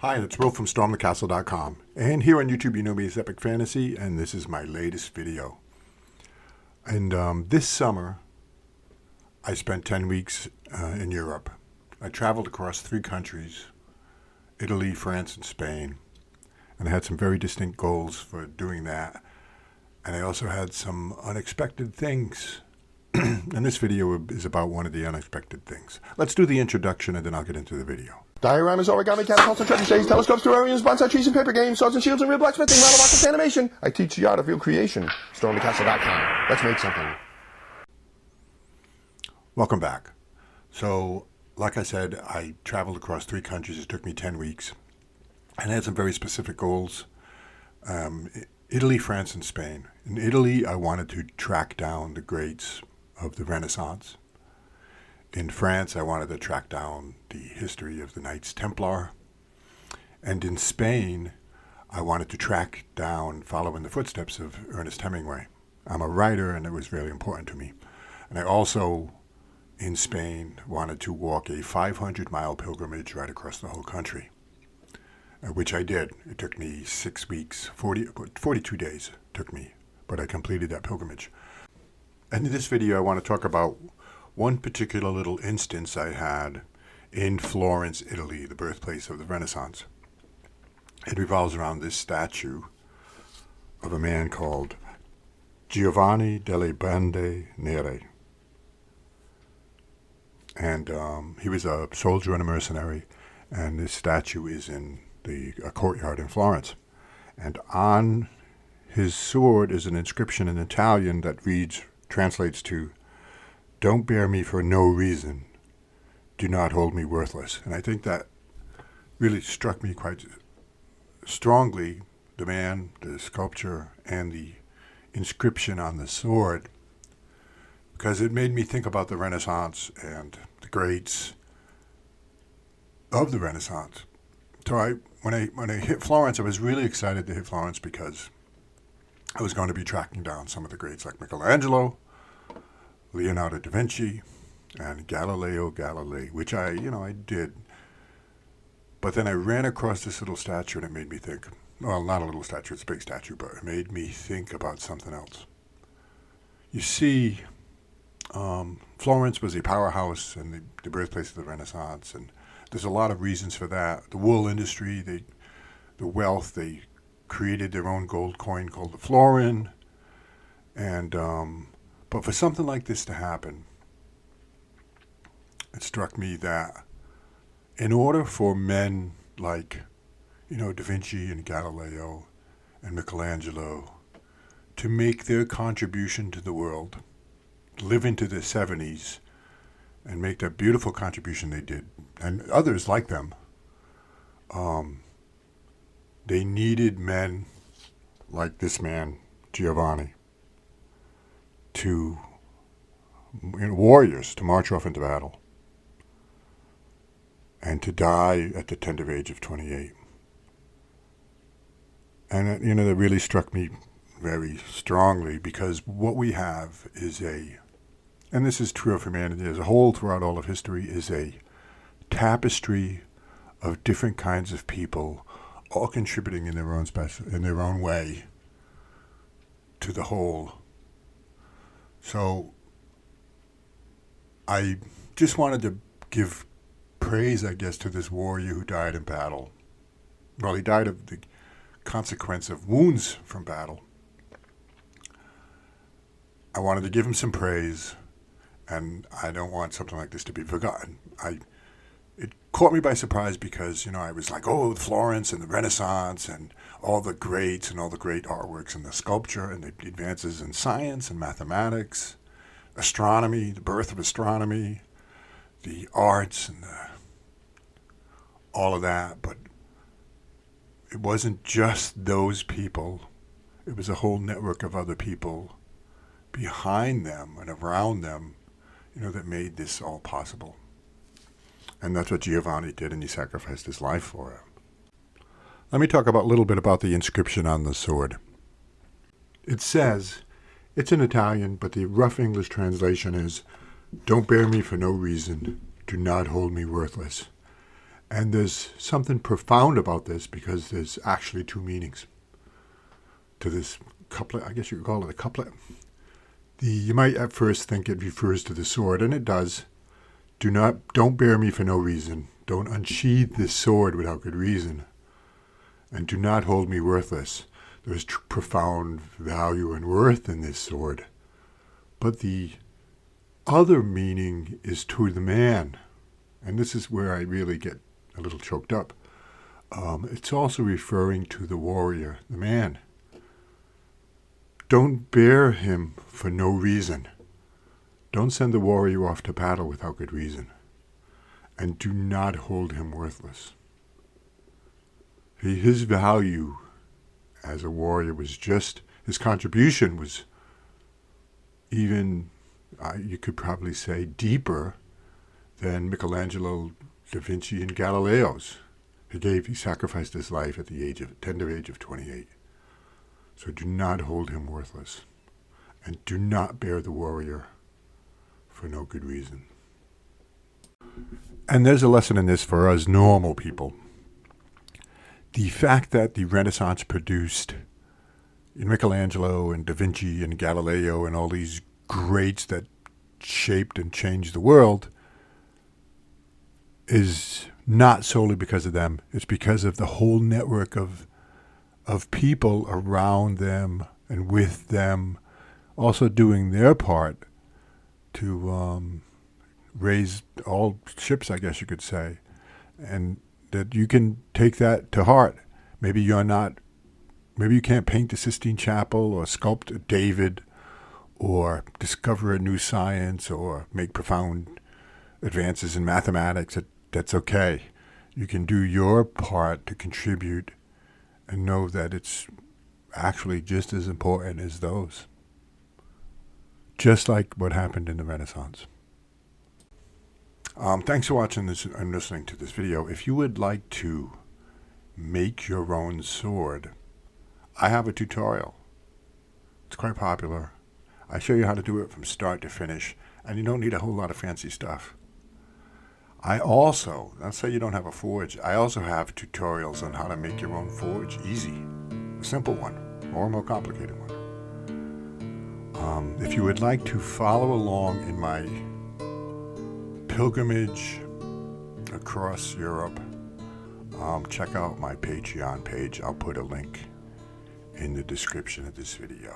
Hi, it's Will from StormTheCastle.com, and here on YouTube you know me as Epic Fantasy, and this is my latest video. And this summer, I spent 10 weeks in Europe. I traveled across 3 countries, Italy, France, and Spain, and I had some very distinct goals for doing that. And I also had some unexpected things. And this video is about one of the unexpected things. Let's do the introduction and then I'll get into the video. Dioramas, origami, catapults, and trebuchets, telescopes, terrariums, bonsai trees, and paper games, swords and shields, and real blacksmithing, model boxes, animation. I teach the art of real creation. StormTheCastle.com. Let's make something. Welcome back. So, like I said, I traveled across 3 countries. It took me 10 weeks. And I had some very specific goals. Italy, France, and Spain. In Italy, I wanted to track down the greats of the Renaissance. In France, I wanted to track down the history of the Knights Templar. And in Spain, I wanted to track down, follow in the footsteps of Ernest Hemingway. I'm a writer, and it was very important to me. And I also, in Spain, wanted to walk a 500-mile pilgrimage right across the whole country, which I did. It took me 6 weeks, 42 days it took me, but I completed that pilgrimage. And in this video, I want to talk about one particular little instance I had in Florence, Italy, the birthplace of the Renaissance. It revolves around this statue of a man called Giovanni delle Bande Nere. And he was a soldier and a mercenary, and this statue is in a courtyard in Florence. And on his sword is an inscription in Italian that translates to, "Don't bear me for no reason. Do not hold me worthless." And I think that really struck me quite strongly, the man, the sculpture, and the inscription on the sword, because it made me think about the Renaissance and the greats of the Renaissance. So when I hit Florence, I was really excited to hit Florence because I was going to be tracking down some of the greats like Michelangelo, Leonardo da Vinci, and Galileo Galilei, which I did. But then I ran across this little statue and it made me think, well, not a little statue, it's a big statue, but it made me think about something else. You see, Florence was a powerhouse and the birthplace of the Renaissance, and there's a lot of reasons for that. The wool industry, the wealth, they created their own gold coin called the florin. And but for something like this to happen, it struck me that in order for men like, Da Vinci and Galileo and Michelangelo to make their contribution to the world, live into their 70s, and make that beautiful contribution they did, and others like them, they needed men like this man, Giovanni, warriors to march off into battle and to die at the tender age of 28. And that really struck me very strongly, because what we have is and this is true of humanity as a whole throughout all of history, is a tapestry of different kinds of people, all contributing in their own way to the whole. So I just wanted to give praise, I guess, to this warrior who died in battle. Well, he died of the consequence of wounds from battle. I wanted to give him some praise, and I don't want something like this to be forgotten. It caught me by surprise because, I was like, oh, Florence and the Renaissance and all the greats and all the great artworks and the sculpture and the advances in science and mathematics, astronomy, the birth of astronomy, the arts and all of that. But it wasn't just those people. It was a whole network of other people behind them and around them, that made this all possible. And that's what Giovanni did, and he sacrificed his life for it. Let me talk a little bit about the inscription on the sword. It says, it's in Italian, but the rough English translation is, "Don't bear me for no reason. Do not hold me worthless." And there's something profound about this because there's actually two meanings to this couplet. I guess you could call it a couplet. You might at first think it refers to the sword, and it does. Don't bear me for no reason. Don't unsheathe this sword without good reason. And do not hold me worthless. There's profound value and worth in this sword. But the other meaning is to the man. And this is where I really get a little choked up. It's also referring to the warrior, the man. Don't bear him for no reason. Don't send the warrior off to battle without good reason. And do not hold him worthless. His value as a warrior was just, his contribution was even, you could probably say, deeper than Michelangelo, DaVinci, and Galileo's. He sacrificed his life at the tender age of 28. So do not hold him worthless, and do not bear the warrior for no good reason. And there's a lesson in this for us normal people. The fact that the Renaissance produced Michelangelo and Da Vinci and Galileo and all these greats that shaped and changed the world is not solely because of them. It's because of the whole network of people around them and with them, also doing their part to raise all ships, I guess you could say. And that you can take that to heart. Maybe you can't paint the Sistine Chapel or sculpt a David or discover a new science or make profound advances in mathematics. That's okay. You can do your part to contribute and know that it's actually just as important as those. Just like what happened in the Renaissance. Thanks for watching this and listening to this video. If you would like to make your own sword, I have a tutorial. It's quite popular. I show you how to do it from start to finish, and you don't need a whole lot of fancy stuff. Let's say you don't have a forge, I also have tutorials on how to make your own forge easy. A simple one, or a more complicated one. If you would like to follow along in my pilgrimage across Europe, check out my Patreon page. I'll put a link in the description of this video.